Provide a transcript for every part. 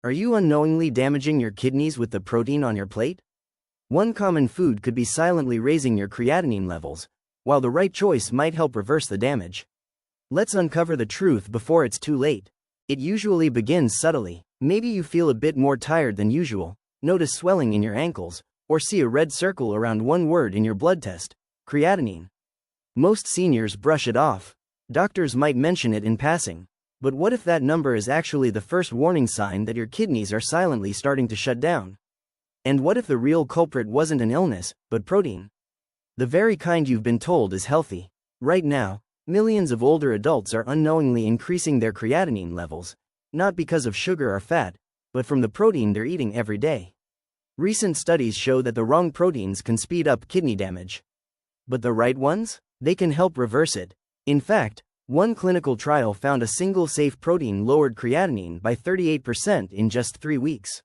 Are you unknowingly damaging your kidneys with the protein on your plate? One common food could be silently raising your creatinine levels, while the right choice might help reverse the damage. Let's uncover the truth before it's too late. It usually begins subtly. Maybe you feel a bit more tired than usual, notice swelling in your ankles, or see a red circle around one word in your blood test: creatinine. Most seniors brush it off. Doctors might mention it in passing. But what if that number is actually the first warning sign that your kidneys are silently starting to shut down? And what if the real culprit wasn't an illness, but protein? The very kind you've been told is healthy. Right now, millions of older adults are unknowingly increasing their creatinine levels, not because of sugar or fat, but from the protein they're eating every day. Recent studies show that the wrong proteins can speed up kidney damage. But the right ones? They can help reverse it. In fact, one clinical trial found a single safe protein lowered creatinine by 38% in just 3 weeks.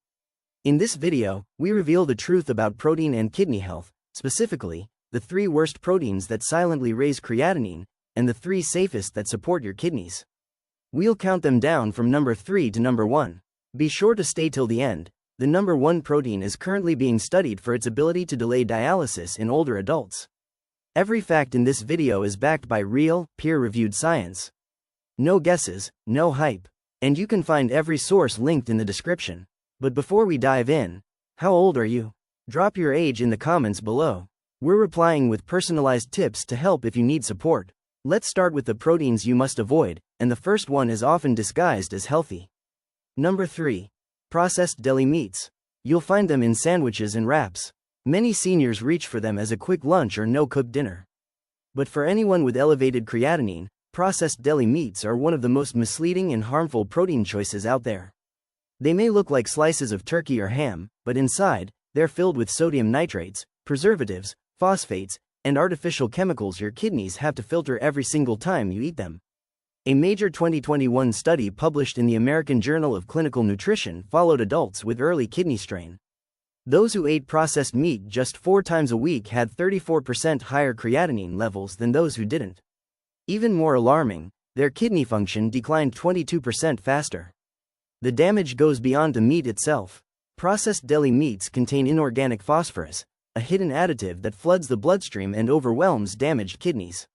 In this video, we reveal the truth about protein and kidney health, specifically, the 3 worst proteins that silently raise creatinine, and the 3 safest that support your kidneys. We'll count them down from number 3 to number 1. Be sure to stay till the end. The number 1 protein is currently being studied for its ability to delay dialysis in older adults. Every fact in this video is backed by real, peer-reviewed science. No guesses, no hype. And you can find every source linked in the description. But before we dive in, how old are you? Drop your age in the comments below. We're replying with personalized tips to help if you need support. Let's start with the proteins you must avoid, and the first one is often disguised as healthy. Number 3. Processed deli meats. You'll find them in sandwiches and wraps. Many seniors reach for them as a quick lunch or no-cook dinner. But for anyone with elevated creatinine, processed deli meats are one of the most misleading and harmful protein choices out there. They may look like slices of turkey or ham, but inside, they're filled with sodium nitrates, preservatives, phosphates, and artificial chemicals your kidneys have to filter every single time you eat them. A major 2021 study published in the American Journal of Clinical Nutrition followed adults with early kidney strain. Those who ate processed meat just 4 times a week had 34% higher creatinine levels than those who didn't. Even more alarming, their kidney function declined 22% faster. The damage goes beyond the meat itself. Processed deli meats contain inorganic phosphorus, a hidden additive that floods the bloodstream and overwhelms damaged kidneys.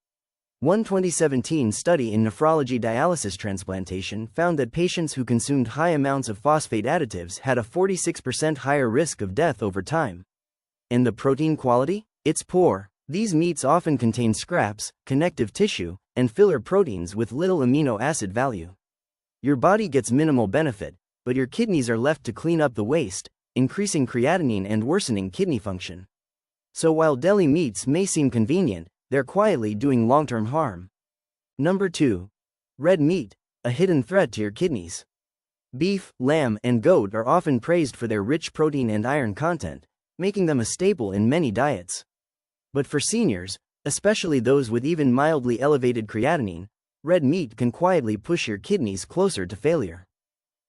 One 2017 study in nephrology dialysis transplantation found that patients who consumed high amounts of phosphate additives had a 46% higher risk of death over time. And the protein quality? It's poor. These meats often contain scraps, connective tissue, and filler proteins with little amino acid value. Your body gets minimal benefit, but your kidneys are left to clean up the waste, increasing creatinine and worsening kidney function. So while deli meats may seem convenient, they're quietly doing long-term harm. Number 2. Red meat, a hidden threat to your kidneys. Beef, lamb, and goat are often praised for their rich protein and iron content, making them a staple in many diets. But for seniors, especially those with even mildly elevated creatinine, red meat can quietly push your kidneys closer to failure.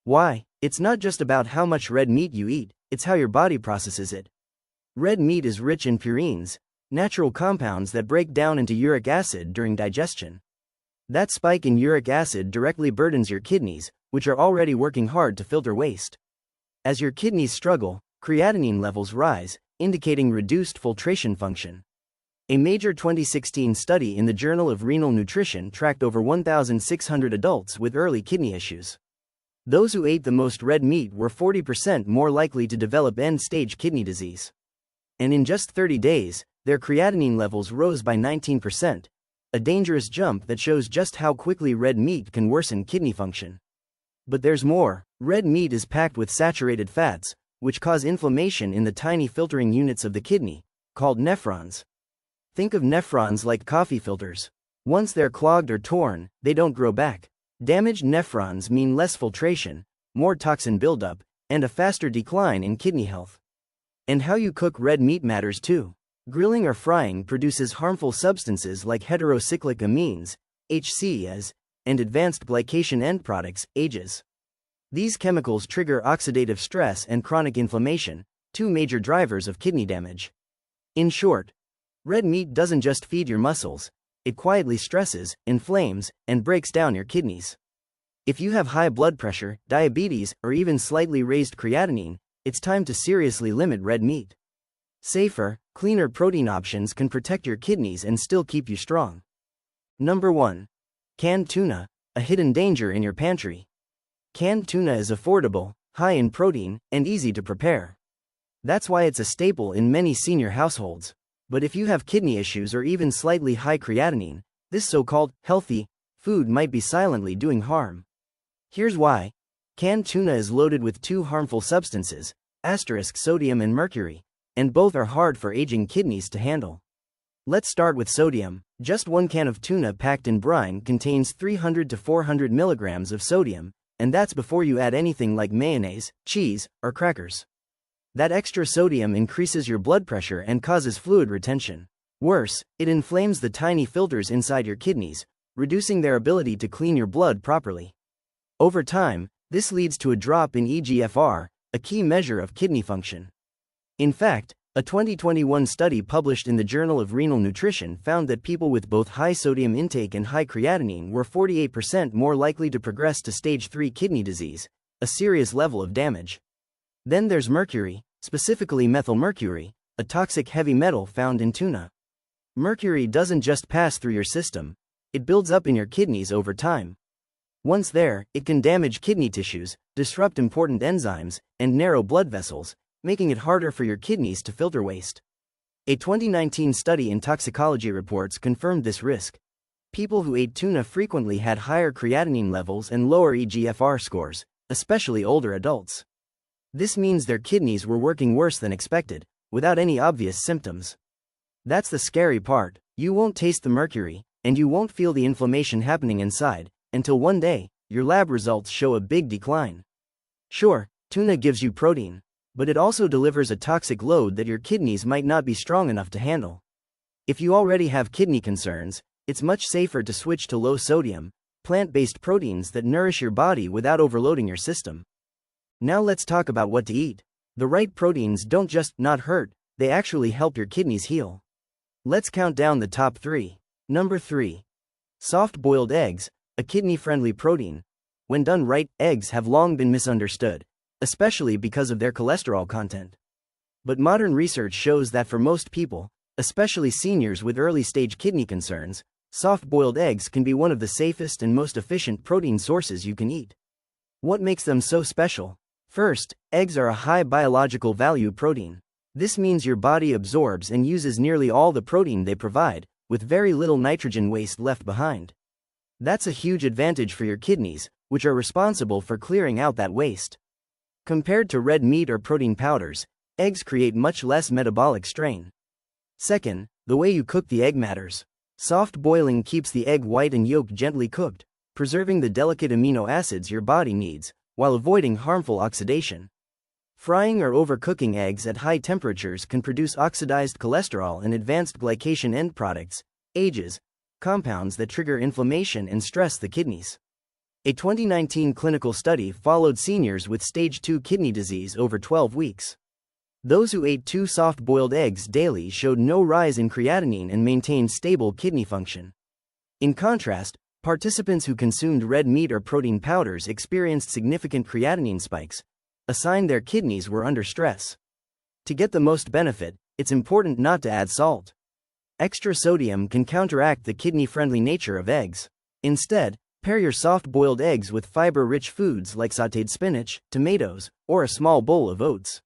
Why? It's not just about how much red meat you eat, it's how your body processes it. Red meat is rich in purines, natural compounds that break down into uric acid during digestion. That spike in uric acid directly burdens your kidneys, which are already working hard to filter waste. As your kidneys struggle, creatinine levels rise, indicating reduced filtration function. A major 2016 study in the Journal of Renal Nutrition tracked over 1,600 adults with early kidney issues. Those who ate the most red meat were 40% more likely to develop end-stage kidney disease. And in just 30 days, their creatinine levels rose by 19%, a dangerous jump that shows just how quickly red meat can worsen kidney function. But there's more. Red meat is packed with saturated fats, which cause inflammation in the tiny filtering units of the kidney, called nephrons. Think of nephrons like coffee filters. Once they're clogged or torn, they don't grow back. Damaged nephrons mean less filtration, more toxin buildup, and a faster decline in kidney health. And how you cook red meat matters too. Grilling or frying produces harmful substances like heterocyclic amines, HCAs, and advanced glycation end products, AGEs. These chemicals trigger oxidative stress and chronic inflammation, 2 major drivers of kidney damage. In short, red meat doesn't just feed your muscles, it quietly stresses, inflames, and breaks down your kidneys. If you have high blood pressure, diabetes, or even slightly raised creatinine, it's time to seriously limit red meat. Safer, cleaner protein options can protect your kidneys and still keep you strong. Number 1. Canned tuna, a hidden danger in your pantry. Canned tuna is affordable, high in protein, and easy to prepare. That's why it's a staple in many senior households. But if you have kidney issues or even slightly high creatinine, this so-called healthy food might be silently doing harm. Here's why. Canned tuna is loaded with two harmful substances, sodium and mercury, and both are hard for aging kidneys to handle. Let's start with sodium. Just one can of tuna packed in brine contains 300 to 400 milligrams of sodium, and that's before you add anything like mayonnaise, cheese, or crackers. That extra sodium increases your blood pressure and causes fluid retention. Worse, it inflames the tiny filters inside your kidneys, reducing their ability to clean your blood properly. Over time, this leads to a drop in eGFR, a key measure of kidney function. In fact, a 2021 study published in the Journal of Renal Nutrition found that people with both high sodium intake and high creatinine were 48% more likely to progress to stage 3 kidney disease, a serious level of damage. Then there's mercury, specifically methylmercury, a toxic heavy metal found in tuna. Mercury doesn't just pass through your system, it builds up in your kidneys over time. Once there, it can damage kidney tissues, disrupt important enzymes, and narrow blood vessels, making it harder for your kidneys to filter waste. A 2019 study in toxicology reports confirmed this risk. People who ate tuna frequently had higher creatinine levels and lower eGFR scores, especially older adults. This means their kidneys were working worse than expected, without any obvious symptoms. That's the scary part. You won't taste the mercury, and you won't feel the inflammation happening inside, until one day, your lab results show a big decline. Sure, tuna gives you protein, but it also delivers a toxic load that your kidneys might not be strong enough to handle. If you already have kidney concerns, it's much safer to switch to low-sodium, plant-based proteins that nourish your body without overloading your system. Now let's talk about what to eat. The right proteins don't just not hurt, they actually help your kidneys heal. Let's count down the top 3. Number 3. Soft-boiled eggs, a kidney-friendly protein. When done right, eggs have long been misunderstood, especially because of their cholesterol content. But modern research shows that for most people, especially seniors with early-stage kidney concerns, soft-boiled eggs can be one of the safest and most efficient protein sources you can eat. What makes them so special? First, eggs are a high biological value protein. This means your body absorbs and uses nearly all the protein they provide, with very little nitrogen waste left behind. That's a huge advantage for your kidneys, which are responsible for clearing out that waste. Compared to red meat or protein powders, eggs create much less metabolic strain. Second, the way you cook the egg matters. Soft boiling keeps the egg white and yolk gently cooked, preserving the delicate amino acids your body needs, while avoiding harmful oxidation. Frying or overcooking eggs at high temperatures can produce oxidized cholesterol and advanced glycation end products, AGEs, compounds that trigger inflammation and stress the kidneys. A 2019 clinical study followed seniors with stage 2 kidney disease over 12 weeks. Those who ate 2 soft-boiled eggs daily showed no rise in creatinine and maintained stable kidney function. In contrast, participants who consumed red meat or protein powders experienced significant creatinine spikes, a sign their kidneys were under stress. To get the most benefit, it's important not to add salt. Extra sodium can counteract the kidney-friendly nature of eggs. Instead, pair your soft-boiled eggs with fiber-rich foods like sautéed spinach, tomatoes, or a small bowl of oats.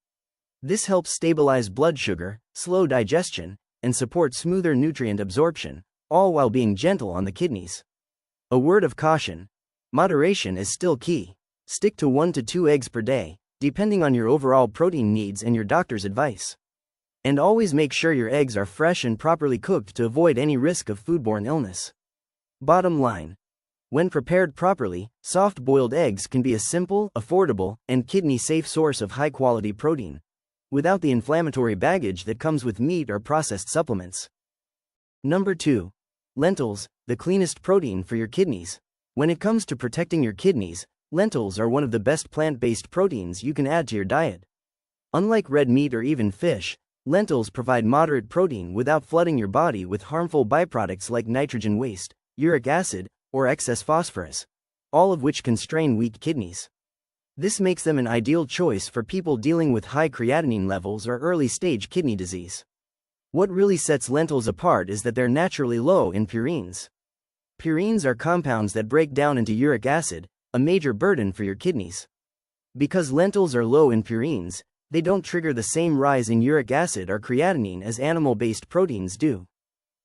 This helps stabilize blood sugar, slow digestion, and support smoother nutrient absorption, all while being gentle on the kidneys. A word of caution: moderation is still key. Stick to 1 to 2 eggs per day, depending on your overall protein needs and your doctor's advice. And always make sure your eggs are fresh and properly cooked to avoid any risk of foodborne illness. Bottom line: when prepared properly, soft-boiled eggs can be a simple, affordable, and kidney-safe source of high-quality protein, without the inflammatory baggage that comes with meat or processed supplements. Number 2. Lentils, the cleanest protein for your kidneys. When it comes to protecting your kidneys, lentils are one of the best plant-based proteins you can add to your diet. Unlike red meat or even fish, lentils provide moderate protein without flooding your body with harmful byproducts like nitrogen waste, uric acid, or excess phosphorus. all of which can strain weak kidneys. This makes them an ideal choice for people dealing with high creatinine levels or early-stage kidney disease. What really sets lentils apart is that they're naturally low in purines. Purines are compounds that break down into uric acid, a major burden for your kidneys. Because lentils are low in purines, they don't trigger the same rise in uric acid or creatinine as animal-based proteins do.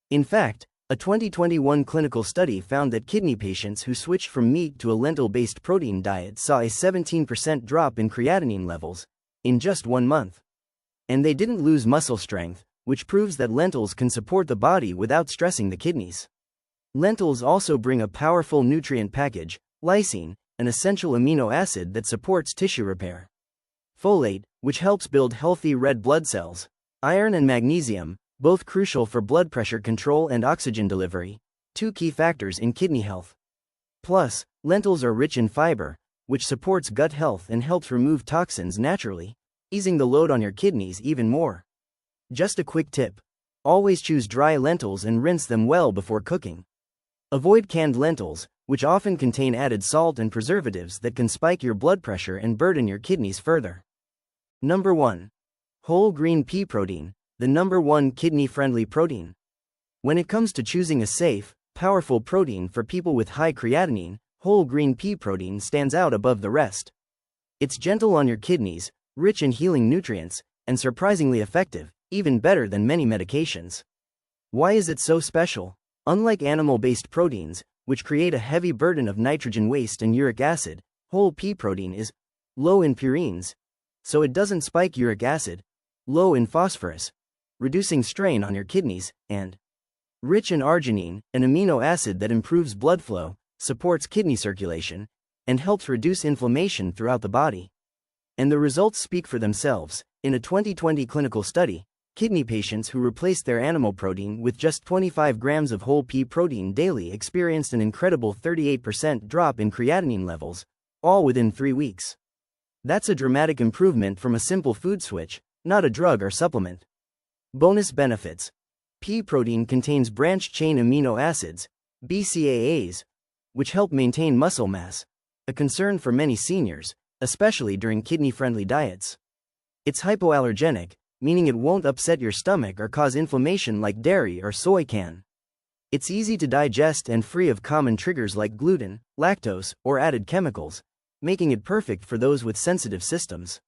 In fact, a 2021 clinical study found that kidney patients who switched from meat to a lentil-based protein diet saw a 17% drop in creatinine levels in just 1 month. And they didn't lose muscle strength, which proves that lentils can support the body without stressing the kidneys. Lentils also bring a powerful nutrient package, lysine, an essential amino acid that supports tissue repair. Folate, which helps build healthy red blood cells. Iron and magnesium, both crucial for blood pressure control and oxygen delivery, 2 key factors in kidney health. Plus, lentils are rich in fiber, which supports gut health and helps remove toxins naturally, easing the load on your kidneys even more. Just a quick tip: always choose dry lentils and rinse them well before cooking. Avoid canned lentils, which often contain added salt and preservatives that can spike your blood pressure and burden your kidneys further. Number 1. Whole green pea protein, the number 1 kidney-friendly protein. When it comes to choosing a safe, powerful protein for people with high creatinine, whole green pea protein stands out above the rest. It's gentle on your kidneys, rich in healing nutrients, and surprisingly effective, even better than many medications. Why is it so special? Unlike animal-based proteins, which create a heavy burden of nitrogen waste and uric acid, whole pea protein is low in purines, so it doesn't spike uric acid, low in phosphorus, reducing strain on your kidneys, and rich in arginine, an amino acid that improves blood flow, supports kidney circulation, and helps reduce inflammation throughout the body. And the results speak for themselves. In a 2020 clinical study, kidney patients who replaced their animal protein with just 25 grams of whole pea protein daily experienced an incredible 38% drop in creatinine levels, all within 3 weeks. That's a dramatic improvement from a simple food switch, not a drug or supplement. Bonus benefits: pea protein contains branched-chain amino acids, BCAAs, which help maintain muscle mass, a concern for many seniors, especially during kidney-friendly diets. It's hypoallergenic, meaning it won't upset your stomach or cause inflammation like dairy or soy can. It's easy to digest and free of common triggers like gluten, lactose, or added chemicals, making it perfect for those with sensitive systems.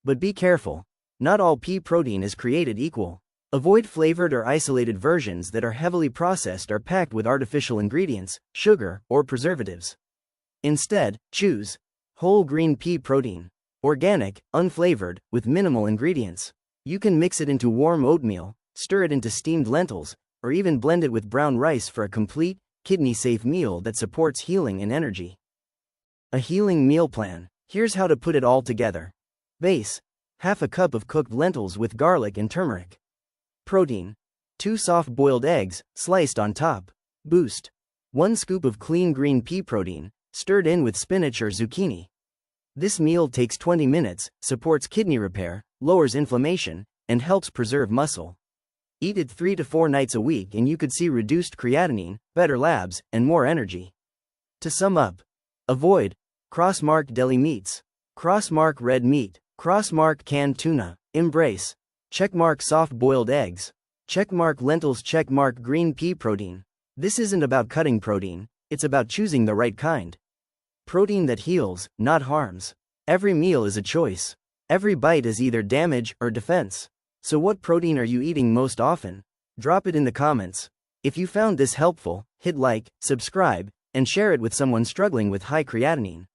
But be careful, not all pea protein is created equal. Avoid flavored or isolated versions that are heavily processed or packed with artificial ingredients, sugar, or preservatives. Instead, choose whole green pea protein, organic, unflavored, with minimal ingredients. You can mix it into warm oatmeal, stir it into steamed lentils, or even blend it with brown rice for a complete, kidney-safe meal that supports healing and energy. A healing meal plan. Here's how to put it all together. Base: half a cup of cooked lentils with garlic and turmeric. Protein: 2 soft-boiled eggs, sliced on top. Boost: 1 scoop of clean green pea protein, stirred in with spinach or zucchini. This meal takes 20 minutes, supports kidney repair, lowers inflammation, and helps preserve muscle. Eat it 3 to 4 nights a week and you could see reduced creatinine, better labs, and more energy. To sum up: avoid cross-mark deli meats, cross-mark red meat, cross-mark canned tuna, embrace checkmark soft-boiled eggs, checkmark lentils, checkmark green pea protein. This isn't about cutting protein, it's about choosing the right kind. Protein that heals, not harms. Every meal is a choice. Every bite is either damage or defense. So what protein are you eating most often? Drop it in the comments. If you found this helpful, hit like, subscribe, and share it with someone struggling with high creatinine.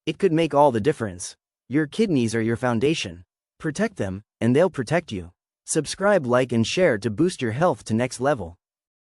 It could make all the difference. Your kidneys are your foundation. Protect them, and they'll protect you. Subscribe, like, and share to boost your health to next level.